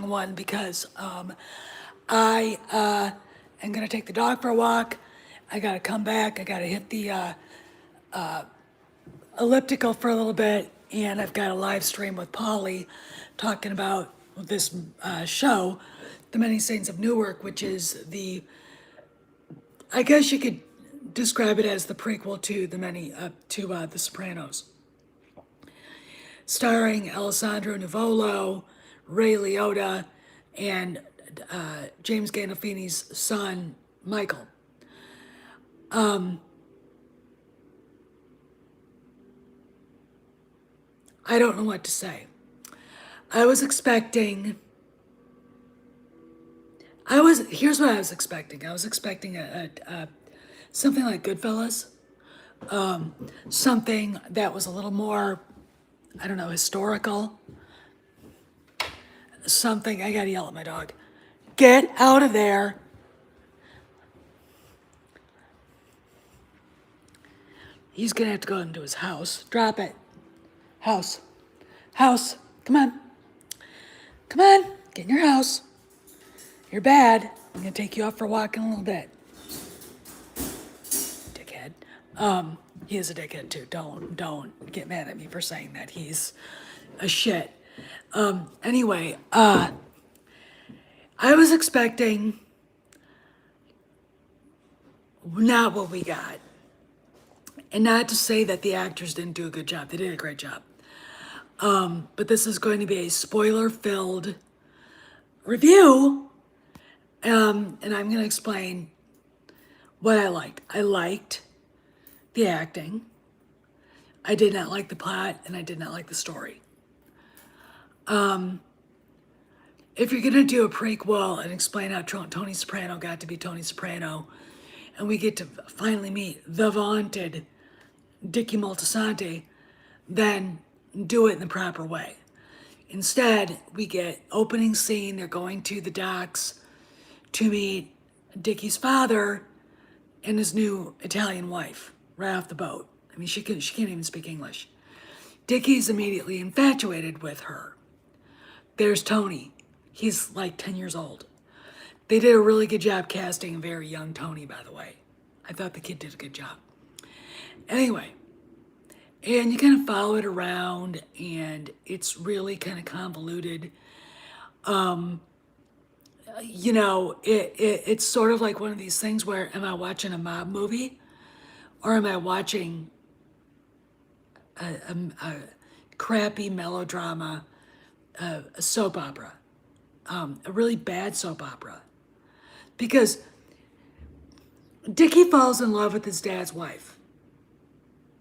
one because I am gonna take the dog for a walk. I gotta come back. I gotta hit the elliptical for a little bit, and I've got a live stream with Polly talking about this show, The Many Saints of Newark, which is I guess you could describe it as the prequel to The Sopranos, starring Alessandro Nivolo, Ray Liotta, and James Gandolfini's son, Michael. I don't know what to say. I was expecting. Here's what I was expecting. I was expecting something like Goodfellas, something that was a little more, I don't know, historical. Something. I gotta yell at my dog. Get out of there. He's gonna have to go into his house. Drop it. House. House. Come on. Come on. Get in your house. You're bad. I'm gonna take you out for a walk in a little bit. Dickhead. He is a dickhead too. Don't get mad at me for saying that. He's a shit. Anyway, I was expecting not what we got. And not to say that the actors didn't do a good job. They did a great job. But this is going to be a spoiler-filled review. And I'm going to explain what I liked. I liked the acting. I did not like the plot, and I did not like the story. If you're going to do a prequel and explain how Tony Soprano got to be Tony Soprano, and we get to finally meet the vaunted Dickie Moltisanti, then do it in the proper way. Instead, we get opening scene. They're going to the docks to meet Dickie's father and his new Italian wife right off the boat. I mean, she can't even speak English. Dickie's immediately infatuated with her. There's Tony. He's like 10 years old. They did a really good job casting a very young Tony, by the way. I thought the kid did a good job. Anyway, and you kind of follow it around, and it's really kind of convoluted. It's sort of like one of these things where, am I watching a mob movie, or am I watching a crappy melodrama, a soap opera, a really bad soap opera? Because Dickie falls in love with his dad's wife.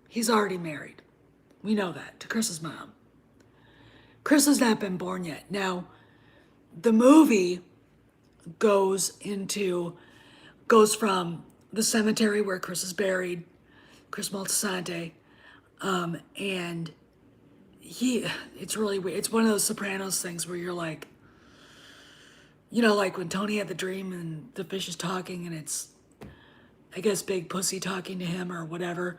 He's already married. We know that, to Chris's mom. Chris has not been born yet. Now, the movie goes from the cemetery where Chris is buried, Chris Moltisanti, and it's really weird. It's one of those Sopranos things where you're like, like when Tony had the dream and the fish is talking, and it's, I guess, Big Pussy talking to him or whatever.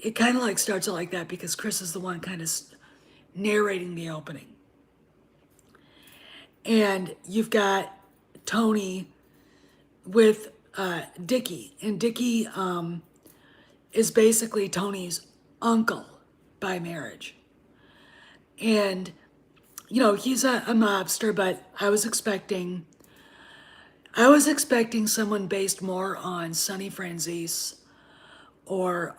It kind of like starts out like that because Chris is the one kind of narrating the opening. And you've got Tony with Dickie, and Dickie is basically Tony's uncle by marriage. And, he's a mobster, but I was expecting someone based more on Sonny Franzese or,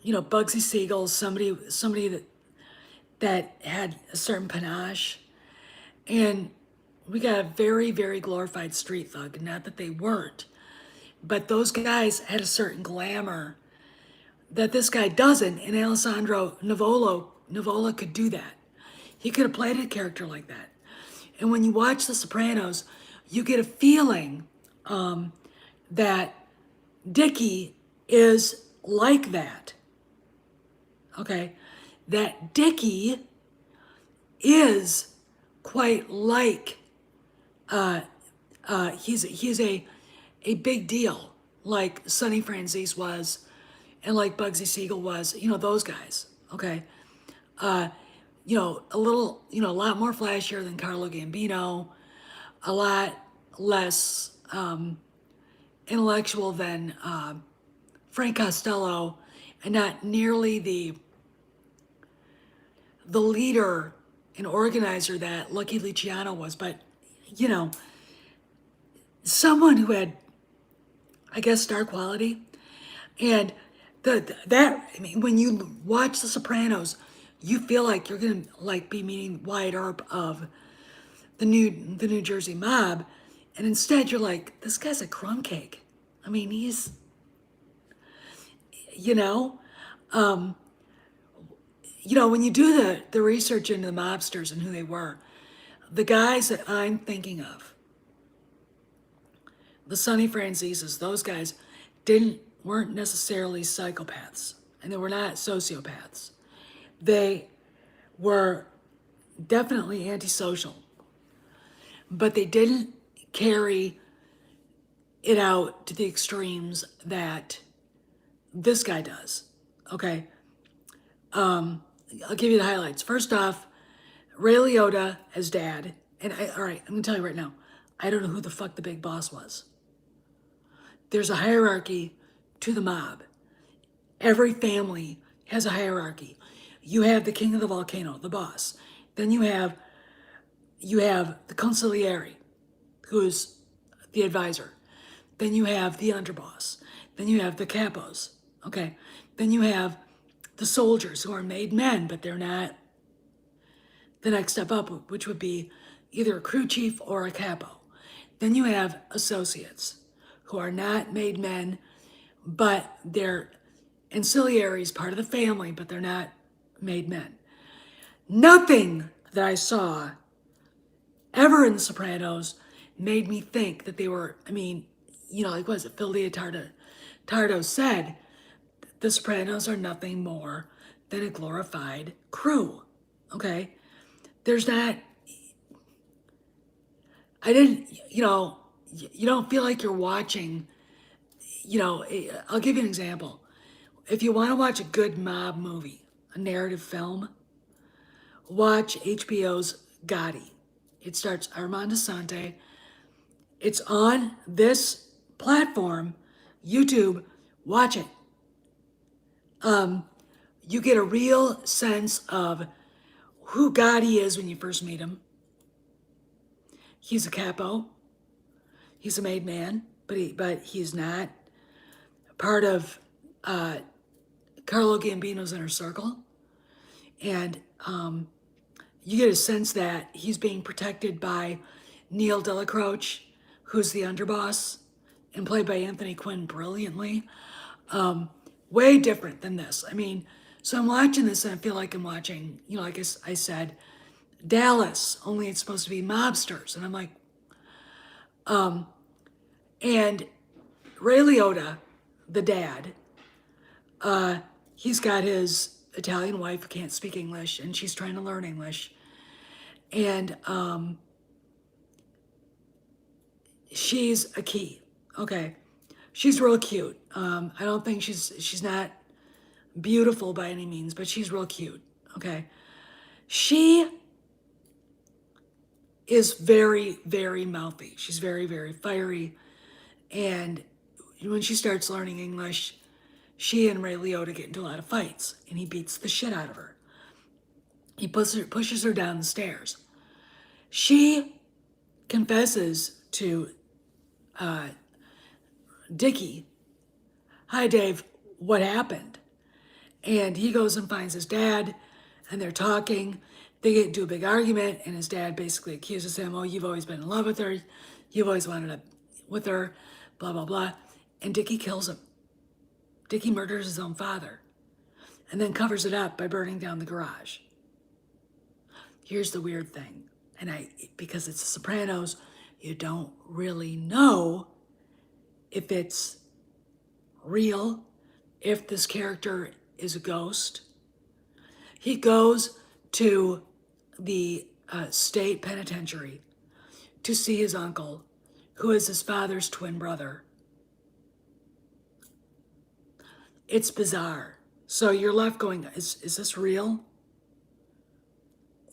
Bugsy Siegel, somebody that had a certain panache. And we got a very, very glorified street thug. Not that they weren't, but those guys had a certain glamour that this guy doesn't, and Alessandro Nivola could do that. He could have played a character like that. And when you watch The Sopranos, you get a feeling that Dickie is like that. Okay? That Dickie is quite like, he's a big deal, like Sonny Franzese was, and like Bugsy Siegel was, those guys, okay? a little, a lot more flashier than Carlo Gambino, a lot less intellectual than Frank Costello, and not nearly the leader and organizer that Lucky Luciano was, but you know, someone who had, I guess, star quality. And I mean, when you watch The Sopranos, you feel like you're gonna like be meeting Wyatt Earp of the New Jersey mob, and instead you're like, this guy's a crumb cake. I mean, he's, you know, when you do the research into the mobsters and who they were, the guys that I'm thinking of, the Sonny Franzises, those guys weren't necessarily psychopaths, and they were not sociopaths. They were definitely antisocial, but they didn't carry it out to the extremes that this guy does. Okay, I'll give you the highlights. First off, Ray Liotta as dad, and all right, I'm gonna tell you right now, I don't know who the fuck the big boss was. There's a hierarchy to the mob. Every family has a hierarchy. You have the king of the volcano, the boss. Then you have the consigliere, who's the advisor. Then you have the underboss. Then you have the capos. Okay. Then you have the soldiers who are made men, but they're not the next step up, which would be either a crew chief or a capo. Then you have associates who are not made men, but they're ancillaries, part of the family, but they're not made men. Nothing that I saw ever in The Sopranos made me think that they were, I mean, like what is it, Phil Tardo said, The Sopranos are nothing more than a glorified crew, okay? There's not, I didn't, you don't feel like you're watching, I'll give you an example. If you want to watch a good mob movie, a narrative film, watch HBO's Gotti. It starts Armand Assante. It's on this platform, YouTube. Watch it. You get a real sense of who Gotti is when you first meet him. He's a capo. He's a made man, but he's not part of Carlo Gambino's inner circle. And you get a sense that he's being protected by Neil Delacroce, who's the underboss, and played by Anthony Quinn brilliantly. Way different than this. I mean, so I'm watching this and I feel like I'm watching, like I said, Dallas, only it's supposed to be mobsters. And I'm like, and Ray Liotta, the dad, he's got his Italian wife who can't speak English, and she's trying to learn English. And she's a key. Okay. She's real cute. I don't think she's not beautiful by any means, but she's real cute. Okay. She is very, very mouthy. She's very, very fiery. And when she starts learning English, she and Ray Liotta get into a lot of fights, and he beats the shit out of her. He pushes her down the stairs. She confesses to Dickie, "Hi, Dave, what happened?" And he goes and finds his dad, and they're talking. They get into a big argument, and his dad basically accuses him, "Oh, you've always been in love with her. You've always wanted to with her, blah, blah, blah." And Dickie kills him. Dickie murders his own father and then covers it up by burning down the garage. Here's the weird thing, because it's The Sopranos, you don't really know if it's real, if this character is a ghost. He goes to the state penitentiary to see his uncle, who is his father's twin brother. It's bizarre. So you're left going, is this real?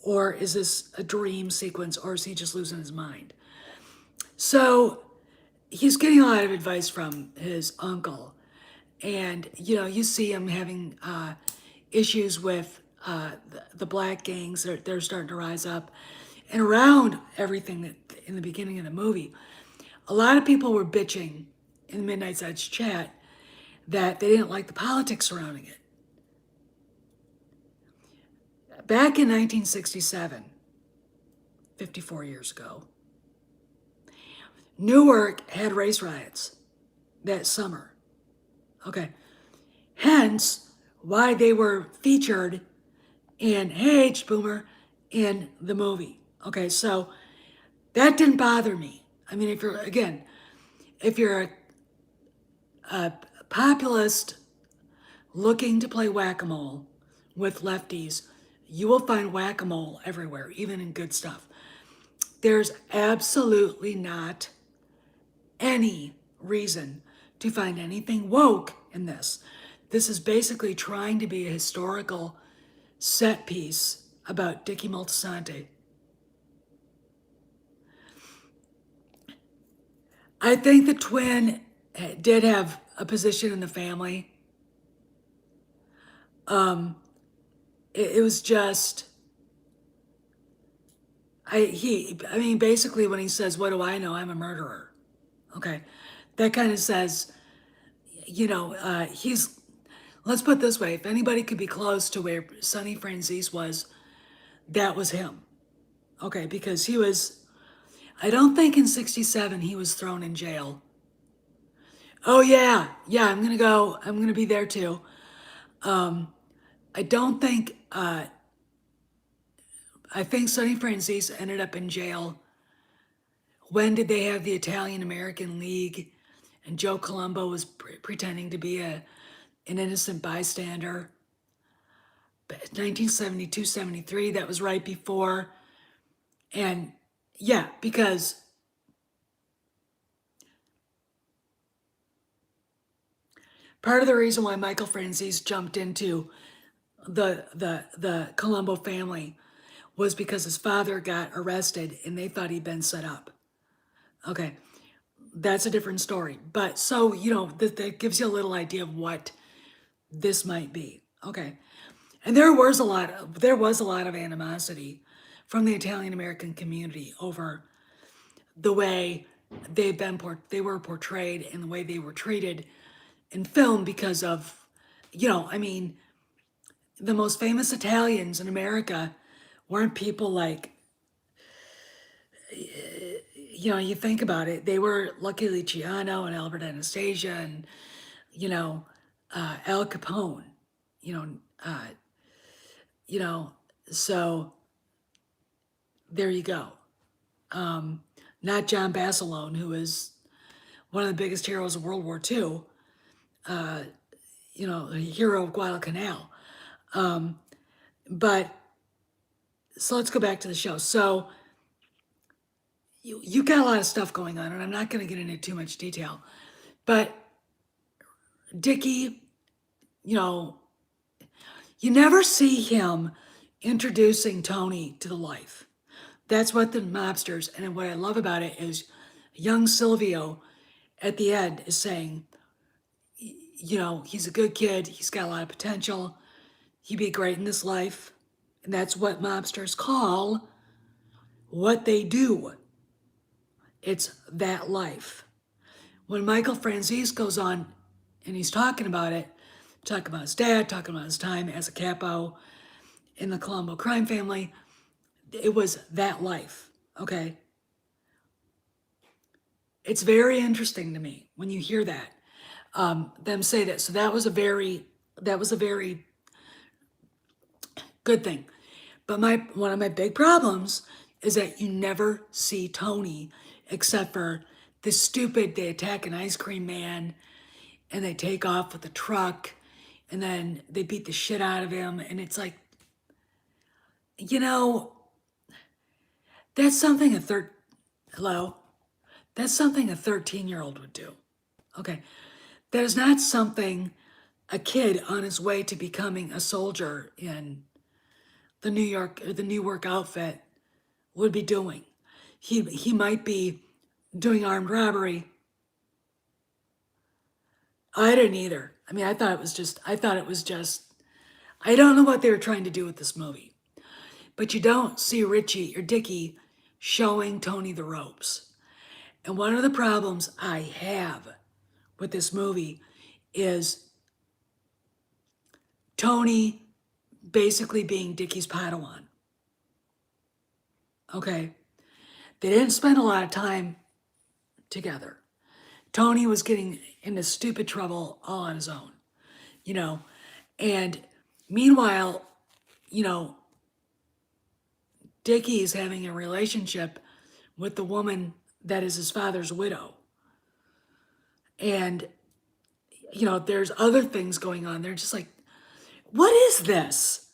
or is this a dream sequence, or is he just losing his mind? So he's getting a lot of advice from his uncle. And, you see him having issues with the black gangs. They're starting to rise up. And around everything that in the beginning of the movie, a lot of people were bitching in the Midnight Suns chat that they didn't like the politics surrounding it. Back in 1967, 54 years ago, Newark had race riots that summer. Okay. Hence why they were featured in Hey H Boomer in the movie. Okay, so that didn't bother me. I mean, if you're a populist looking to play whack-a-mole with lefties, you will find whack-a-mole everywhere, even in good stuff. There's absolutely not any reason to find anything woke in this. This is basically trying to be a historical set piece about Dickie Moltisanti. I think the twin did have a position in the family. It was just, basically when he says, "What do I know? I'm a murderer." Okay, that kind of says, let's put it this way: if anybody could be close to where Sonny Franzese was, that was him. Okay, because he was, I don't think in '67 he was thrown in jail. Oh yeah, I'm gonna be there too. I don't think, I think Sonny Franzese ended up in jail. When did they have the Italian American League and Joe Colombo was pretending to be an innocent bystander? 1972, 73, that was right before. And yeah, because part of the reason why Michael Franzese jumped into the Colombo family was because his father got arrested and they thought he'd been set up. Okay, that's a different story. But so, that gives you a little idea of what this might be. Okay. And there was a lot of animosity from the Italian American community over the way they were portrayed and the way they were treated in film because of, the most famous Italians in America weren't people like, you think about it, they were Lucky Luciano and Albert Anastasia and, Al Capone, you know, uh, so there you go. Not John Basilone, who is one of the biggest heroes of World War II, the hero of Guadalcanal. But so let's go back to the show. So you got a lot of stuff going on, and I'm not going to get into too much detail. But Dickie, you never see him introducing Tony to the life. That's what the mobsters, and what I love about it is young Silvio at the end is saying, he's a good kid, he's got a lot of potential, he'd be great in this life. And that's what mobsters call what they do. It's that life. When Michael Franzese goes on and he's talking about it, talking about his dad, talking about his time as a capo in the Colombo crime family, it was that life, okay? It's very interesting to me when you hear that, them say that. So that was a very good thing. But one of my big problems is that you never see Tony except for they attack an ice cream man and they take off with the truck and then they beat the shit out of him. And it's like, that's something that's something a 13-year-old would do. Okay. That is not something a kid on his way to becoming a soldier in the New York or the Newark outfit would be doing. He might be doing armed robbery. I didn't either. I mean, I thought it was just, I don't know what they were trying to do with this movie. But you don't see Richie or Dickie showing Tony the ropes. And one of the problems I have with this movie is Tony basically being Dickie's Padawan. Okay? They didn't spend a lot of time together. Tony was getting into stupid trouble all on his own, you know? And meanwhile, you know, Dickie is having a relationship with the woman that is his father's widow. And, you know, there's other things going on. They're just like, what is this?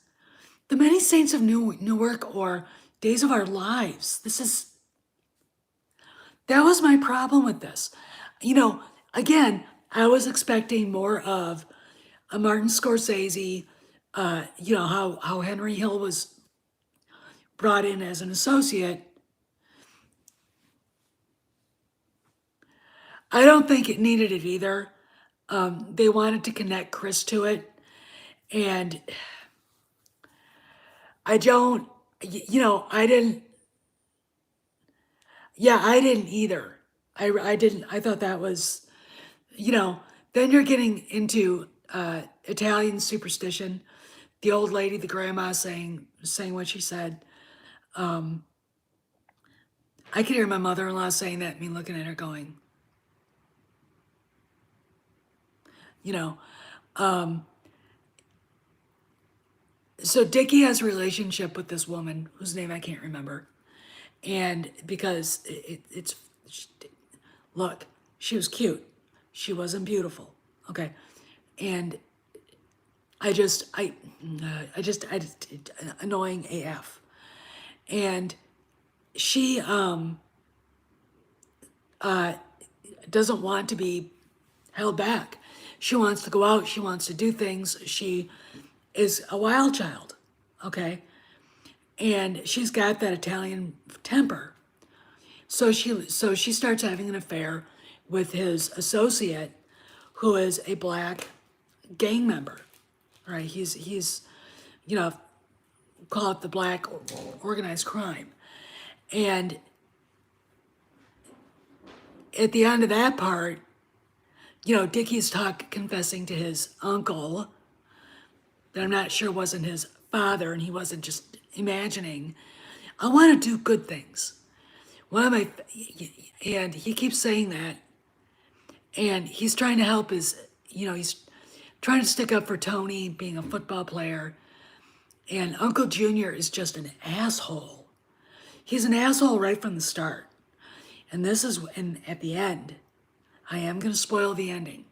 The Many Saints of Newark or Days of Our Lives. That was my problem with this. You know, again, I was expecting more of a Martin Scorsese, you know, how Henry Hill was brought in as an associate. I don't think it needed it either. They wanted to connect Chris to it. And I don't, you know, I didn't either. I didn't, I thought that was, you know, then you're getting into Italian superstition. The old lady, the grandma saying what she said. I could hear my mother-in-law saying that, me looking at her going, you know. So Dickie has a relationship with this woman whose name I can't remember. And because look, she was cute. She wasn't beautiful. Okay. And annoying AF. And she doesn't want to be held back. She wants to go out. She wants to do things. She is a wild child. Okay. And she's got that Italian temper. So she starts having an affair with his associate, who is a black gang member. Right? He's you know, call it the black organized crime. And at the end of that part, you know, Dickie's confessing to his uncle that I'm not sure wasn't his father, and he wasn't just imagining. I want to do good things. And he keeps saying that, and he's trying to help he's trying to stick up for Tony being a football player, and Uncle Junior is just an asshole. He's an asshole right from the start. And at the end, I am going to spoil the ending,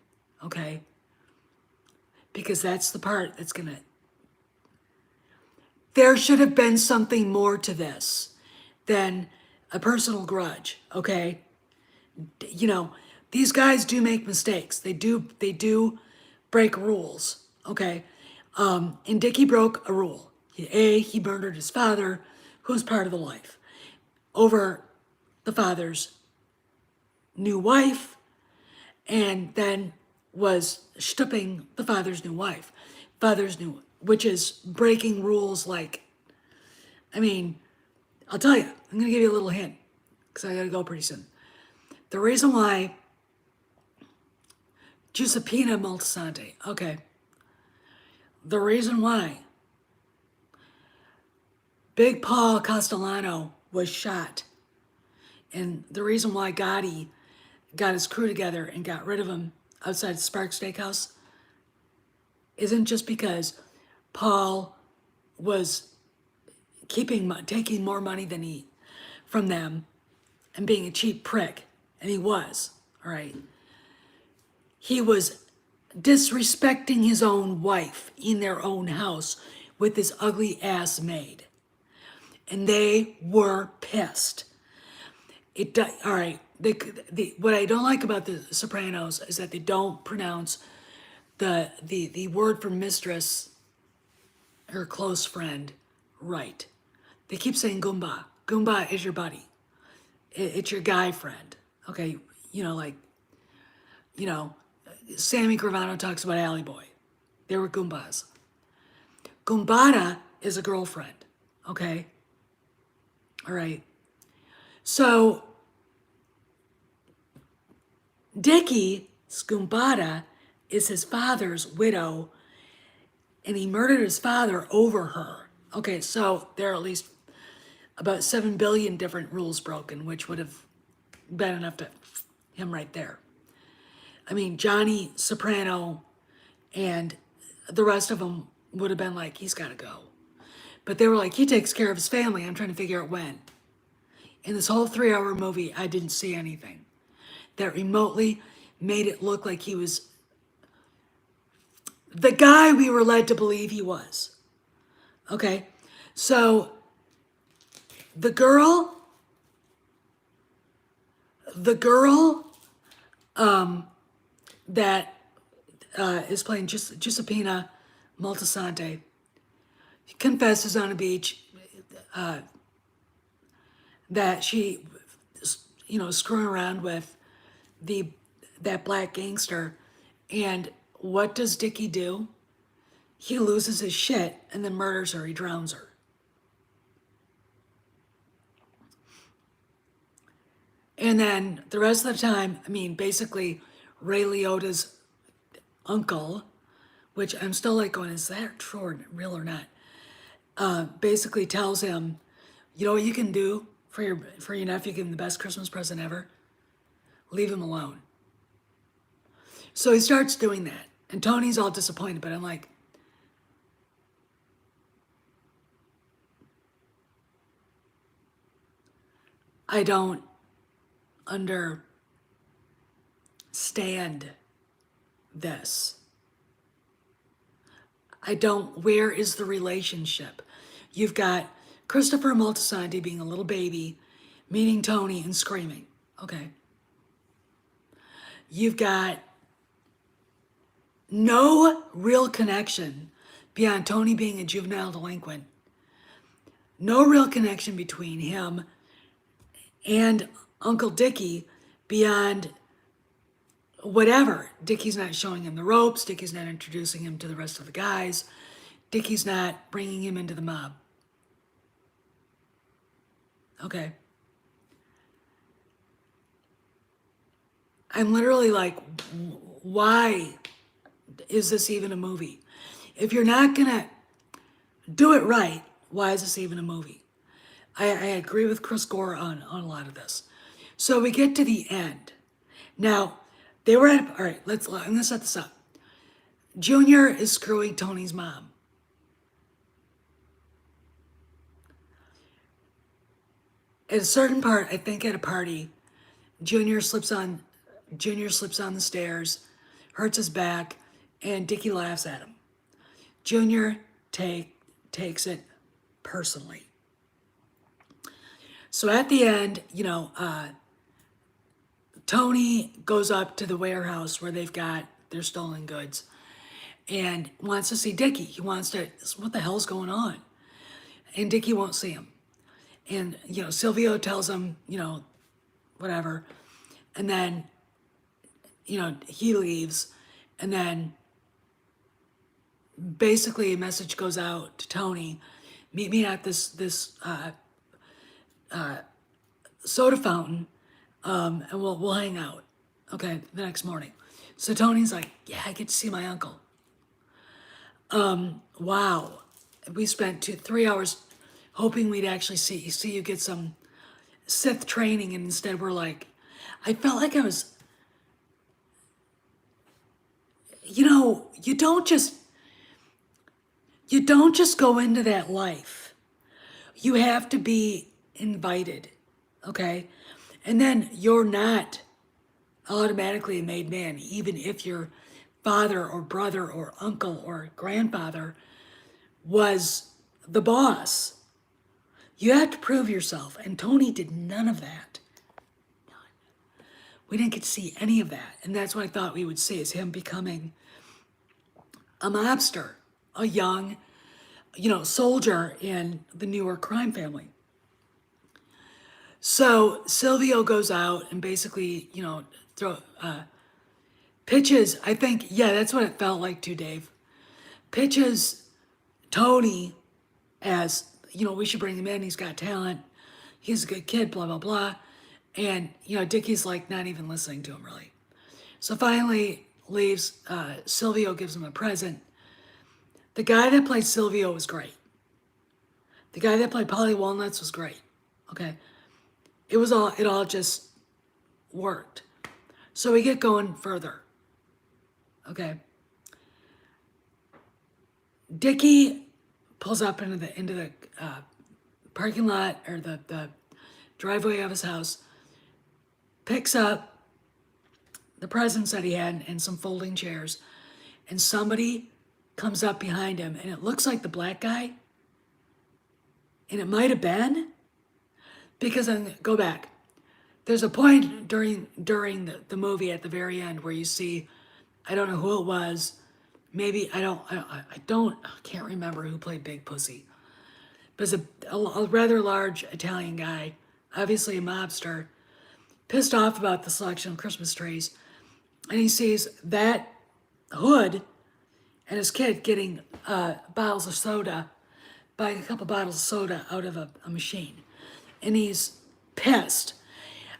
okay? Because that's the part that's going to... There should have been something more to this than a personal grudge, okay? You know, these guys do make mistakes. They do break rules, okay? And Dickie broke a rule. He murdered his father, who's part of the life, over the father's new wife, and then was stooping the father's new wife, which is breaking rules like, I mean, I'll tell you, I'm gonna give you a little hint, because I gotta go pretty soon. The reason why Giuseppina Moltisanti, okay, the reason why Big Paul Castellano was shot, and the reason why Gotti got his crew together and got rid of him outside Spark Steakhouse isn't just because Paul was taking more money than from them and being a cheap prick, and he was, all right. He was disrespecting his own wife in their own house with this ugly ass maid, and they were pissed. All right. What I don't like about The Sopranos is that they don't pronounce the word for mistress, her close friend, Right. They keep saying Goomba. Goomba is your buddy. It's your guy friend. Okay, you know, like, you know, Sammy Gravano talks about Alley Boy. They were Goombas. Goombata is a girlfriend. Okay? All right. So, Dickie, Goombata, is his father's widow, and he murdered his father over her. Okay, so there are at least about 7 billion different rules broken, which would have been enough to him right there. I mean, Johnny Soprano and the rest of them would have been like, he's got to go. But they were like, he takes care of his family. I'm trying to figure out when. In this whole 3-hour movie, I didn't see anything that remotely made it look like he was the guy we were led to believe he was. Okay? So, the girl that is playing Giuseppina Moltisanti confesses on a beach that she, you know, screwing around with that black gangster. And what does Dickie do? He loses his shit and then murders her. He drowns her. And then the rest of the time, I mean, basically, Ray Liotta's uncle, which I'm still like going, is that true or real or not? Basically tells him, you know what you can do for your nephew, give him the best Christmas present ever? Leave him alone. So he starts doing that. And Tony's all disappointed, but I'm like, I don't understand this. Where is the relationship? You've got Christopher Moltisanti being a little baby, meeting Tony and screaming. Okay. You've got no real connection beyond Tony being a juvenile delinquent. No real connection between him and Uncle Dickie beyond whatever. Dickie's not showing him the ropes. Dickie's not introducing him to the rest of the guys. Dickie's not bringing him into the mob. Okay. I'm literally like, why is this even a movie? If you're not going to do it right, why is this even a movie? I agree with Chris Gore on a lot of this. So we get to the end. Now, they were at, all right, I'm going to set this up. Junior is screwing Tony's mom. At a certain part, I think at a party, Junior slips on the stairs, hurts his back, and Dickie laughs at him. Junior takes it personally. So at the end, you know, Tony goes up to the warehouse where they've got their stolen goods and wants to see Dickie. He wants to, what the hell's going on? And Dickie won't see him. And, you know, Silvio tells him, you know, whatever. And then, you know, he leaves. And then basically a message goes out to Tony, meet me at this soda fountain, and we'll hang out, okay, the next morning. So Tony's like, yeah, I get to see my uncle. Wow. We spent 3 hours hoping we'd actually see you get some Sith training, and instead we're like, I felt like I was, you know, you don't just go into that life. You have to be invited, okay? And then you're not automatically a made man, even if your father or brother or uncle or grandfather was the boss. You have to prove yourself, and Tony did none of that. None. We didn't get to see any of that, and that's what I thought we would see, is him becoming a mobster, a young soldier in the Newark crime family. So Silvio goes out and basically, pitches, I think, yeah, that's what it felt like too, Dave. Pitches Tony as, we should bring him in. He's got talent. He's a good kid, blah, blah, blah. And, Dickie's like not even listening to him really. So finally leaves. Silvio gives him a present. The guy that played Silvio was great. The guy that played Polly Walnuts was great. Okay. It all just worked. So we get going further. Okay. Dickie pulls up into the parking lot or the driveway of his house, picks up the presents that he had and some folding chairs, and somebody comes up behind him, and it looks like the black guy, and it might have been, because go back. There's a point during the movie at the very end where you see, I don't know who it was, maybe I can't remember who played Big Pussy, but it's a rather large Italian guy, obviously a mobster, pissed off about the selection of Christmas trees, and he sees that hood and his kid getting bottles of soda, buying a couple bottles of soda out of a machine, and he's pissed.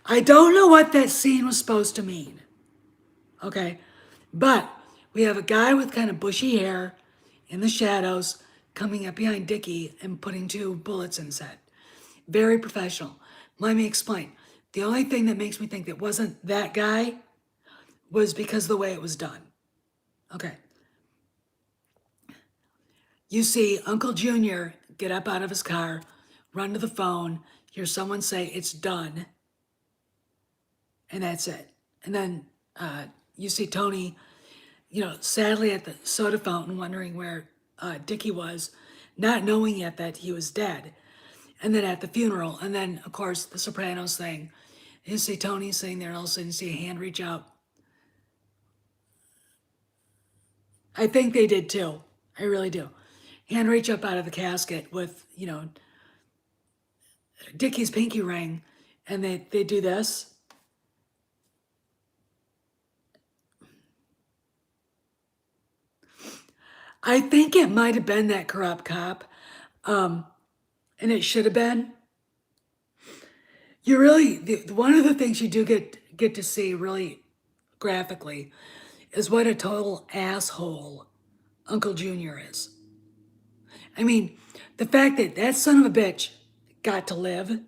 I don't know what that scene was supposed to mean, okay? But we have a guy with kind of bushy hair in the shadows coming up behind Dickie and putting two bullets in his head. Very professional. Let me explain. The only thing that makes me think that wasn't that guy was because of the way it was done. Okay. You see Uncle Junior get up out of his car, run to the phone, hear someone say, "It's done." And that's it. And then you see Tony, sadly at the soda fountain, wondering where Dickie was, not knowing yet that he was dead. And then at the funeral, and then, of course, the Sopranos thing. You see Tony sitting there, and all of a sudden you see a hand reach out. I think they did too. I really do. Hand reach up out of the casket with, Dickie's pinky ring, and they do this. I think it might have been that corrupt cop, and it should have been. You really, one of the things you do get to see really graphically is what a total asshole Uncle Junior is. I mean, the fact that that son of a bitch got to live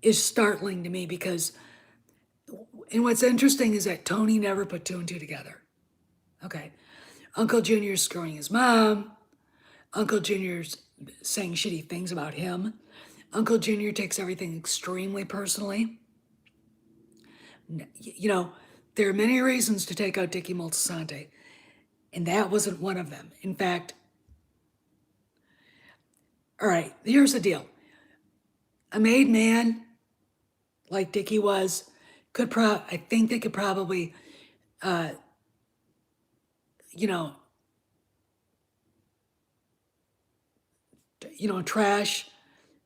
is startling to me because, and what's interesting is that Tony never put two and two together. Okay. Uncle Junior's screwing his mom. Uncle Junior's saying shitty things about him. Uncle Junior takes everything extremely personally. There are many reasons to take out Dickie Moltisanti, and that wasn't one of them. In fact, all right, here's the deal. A made man, like Dickie was, I think they could probably, trash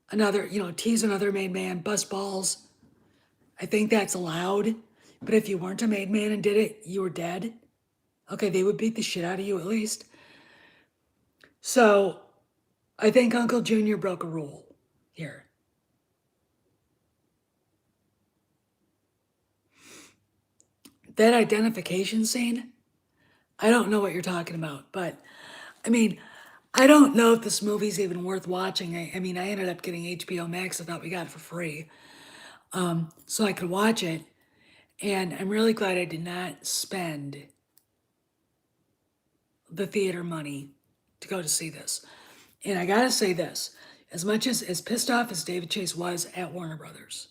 another, tease another made man, bust balls. I think that's allowed. But if you weren't a made man and did it, you were dead. Okay, they would beat the shit out of you at least. So I think Uncle Junior broke a rule here. That identification scene, I don't know what you're talking about, but I mean, I don't know if this movie's even worth watching. I ended up getting HBO Max. I thought we got it for free, so I could watch it. And I'm really glad I did not spend the theater money to go to see this. And I gotta say this, as much as pissed off as David Chase was at Warner Brothers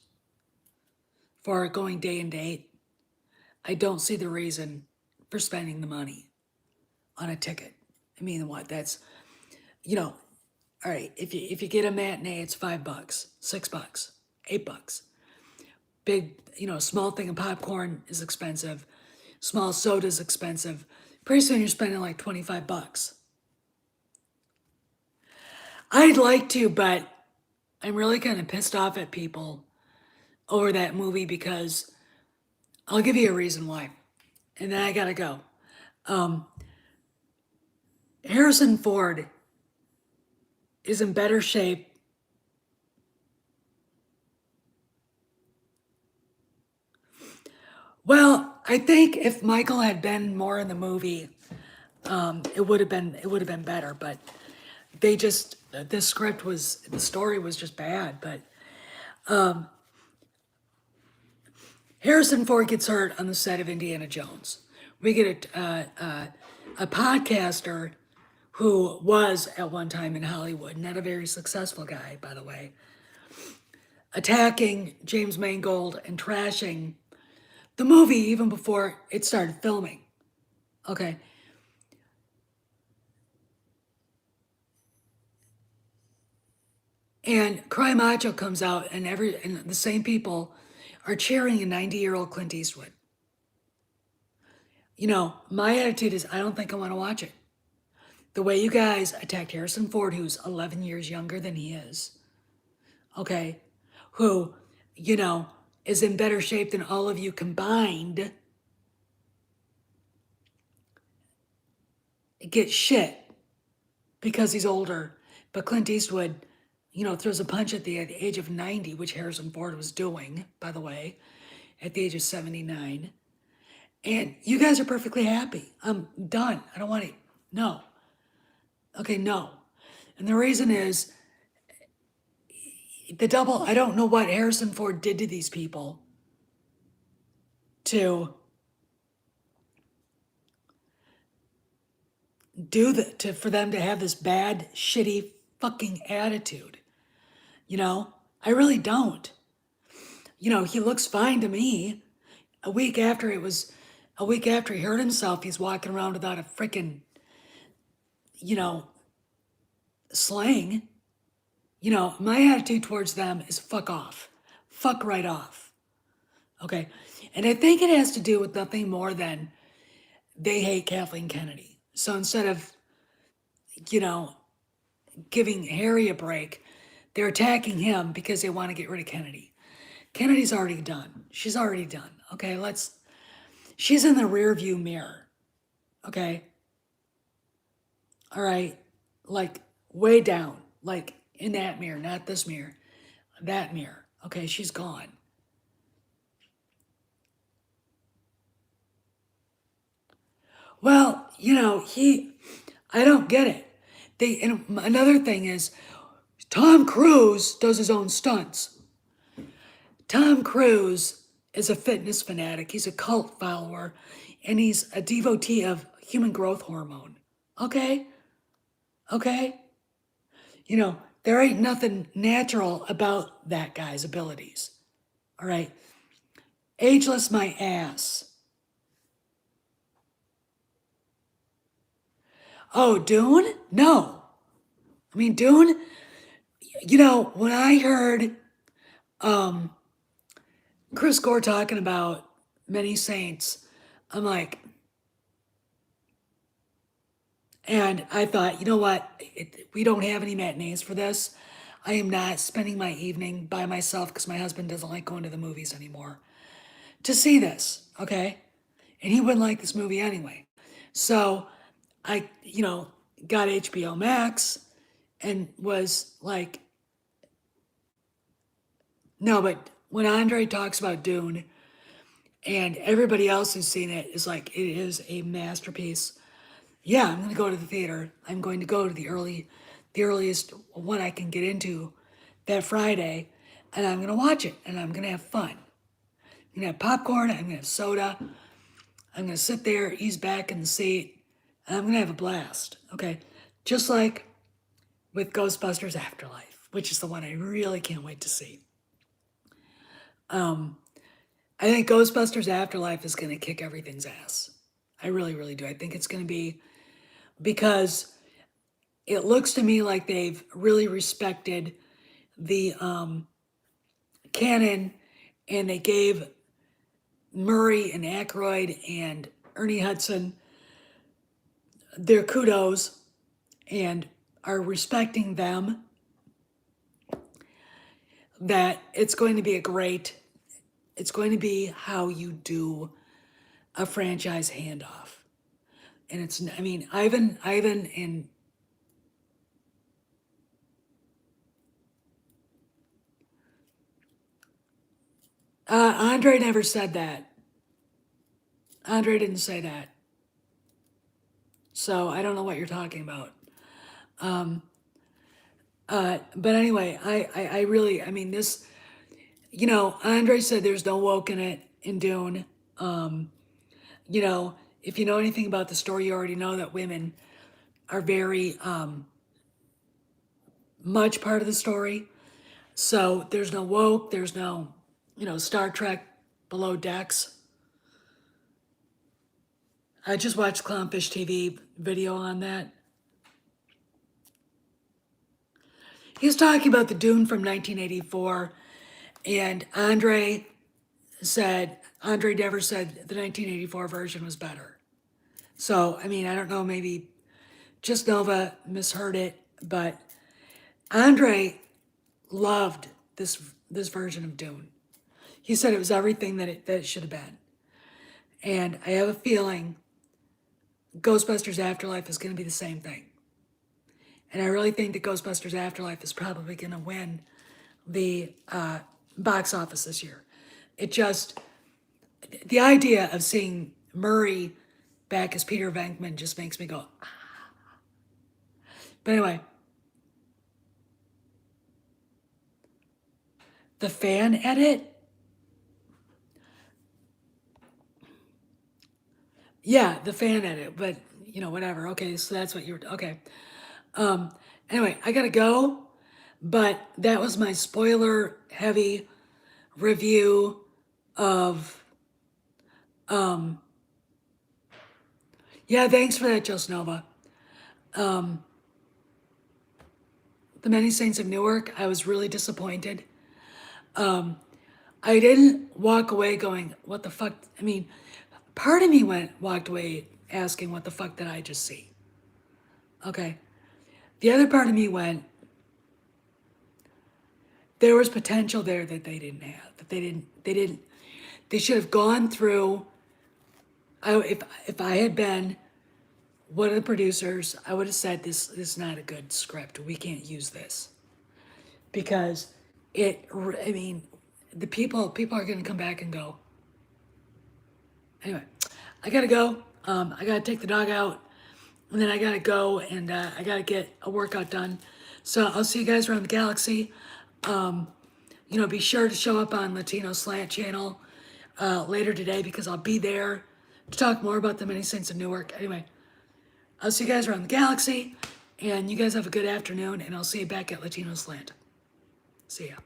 for going day and date, I don't see the reason for spending the money on a ticket. I mean, what? That's, all right. If you get a matinee, it's $5, $6, $8. Big, small thing of popcorn is expensive. Small soda is expensive. Pretty soon you're spending like $25. I'd like to, but I'm really kind of pissed off at people over that movie because I'll give you a reason why. And then I gotta go. Um, Harrison Ford is in better shape. Well, I think if Michael had been more in the movie, it would have been better. But they just the story was just bad. But Harrison Ford gets hurt on the set of Indiana Jones. We get a podcaster who was at one time in Hollywood, not a very successful guy, by the way, attacking James Mangold and trashing the movie even before it started filming. Okay. And Cry Macho comes out, and the same people are cheering a 90-year-old Clint Eastwood. My attitude is I don't think I want to watch it. The way you guys attacked Harrison Ford, who's 11 years younger than he is, okay, who, you know, is in better shape than all of you combined, get shit because he's older. But Clint Eastwood, throws a punch at the age of 90, which Harrison Ford was doing, by the way, at the age of 79. And you guys are perfectly happy. I'm done. I don't want to. No. Okay, no. And the reason is I don't know what Harrison Ford did to these people to for them to have this bad, shitty fucking attitude. I really don't. He looks fine to me. A week after he hurt himself, he's walking around without a freaking, you know, sling. My attitude towards them is fuck off. Fuck right off. Okay. And I think it has to do with nothing more than they hate Kathleen Kennedy. So instead of, you know, giving Harry a break, they're attacking him because they want to get rid of Kennedy. Kennedy's already done. She's already done. Okay, she's in the rear view mirror. Okay. All right. Like way down. Like in that mirror, not this mirror. That mirror. Okay, she's gone. Well, I don't get it. And another thing is, Tom Cruise does his own stunts. Tom Cruise is a fitness fanatic. He's a cult follower, and he's a devotee of human growth hormone. Okay? Okay? There ain't nothing natural about that guy's abilities. All right? Ageless my ass. Oh, Dune? No. I mean, Dune, when I heard Chris Gore talking about Many Saints, I'm like, and I thought, you know what? We don't have any matinees for this. I am not spending my evening by myself because my husband doesn't like going to the movies anymore to see this, okay? And he wouldn't like this movie anyway. So I, got HBO Max and was like, no, but when Andre talks about Dune and everybody else who's seen it is like, it is a masterpiece. Yeah, I'm going to go to the theater. I'm going to go to the earliest one I can get into that Friday, and I'm going to watch it, and I'm going to have fun. I'm going to have popcorn. I'm going to have soda. I'm going to sit there, ease back in the seat, and I'm going to have a blast. Okay, just like with Ghostbusters Afterlife, which is the one I really can't wait to see. I think Ghostbusters Afterlife is going to kick everything's ass. I really, really do. I think it's going to be because it looks to me like they've really respected the canon, and they gave Murray and Aykroyd and Ernie Hudson their kudos, and are respecting them, that it's going to be it's going to be how you do a franchise handoff. And it's, I mean, Ivan and Andre never said that. Andre didn't say that. So I don't know what you're talking about. But anyway, I really, I mean, this, you know, Andre said there's no woke in it in Dune. You know, if you know anything about the story, you already know that women are very much part of the story. So there's no woke, there's no, you know, Star Trek Below Decks. I just watched Clownfish TV video on that. He was talking about the Dune from 1984, and Andre never said the 1984 version was better. So, I mean, I don't know, maybe just Nova misheard it, but Andre loved this version of Dune. He said it was everything that it should have been. And I have a feeling Ghostbusters Afterlife is going to be the same thing. And I really think that Ghostbusters Afterlife is probably going to win the box office this year. It just, the idea of seeing Murray back as Peter Venkman just makes me go, ah. But anyway, the fan edit, yeah, the fan edit, but you know, whatever. Okay, so that's what you were, okay. Anyway, I gotta go, but that was my spoiler heavy review of, yeah, thanks for that, Just Nova. The Many Saints of Newark, I was really disappointed. I didn't walk away going, what the fuck? I mean, part of me walked away asking, what the fuck did I just see? Okay. The other part of me went, there was potential there that they didn't have, that they should have gone through. If I had been one of the producers, I would have said, this is not a good script. We can't use this. Because I mean, the people are going to come back and go. Anyway, I got to go. I got to take the dog out. And then I got to go and I got to get a workout done. So I'll see you guys around the galaxy. You know, be sure to show up on Latino Slant channel later today because I'll be there to talk more about the Many Saints of Newark. Anyway, I'll see you guys around the galaxy. And you guys have a good afternoon. And I'll see you back at Latino Slant. See ya.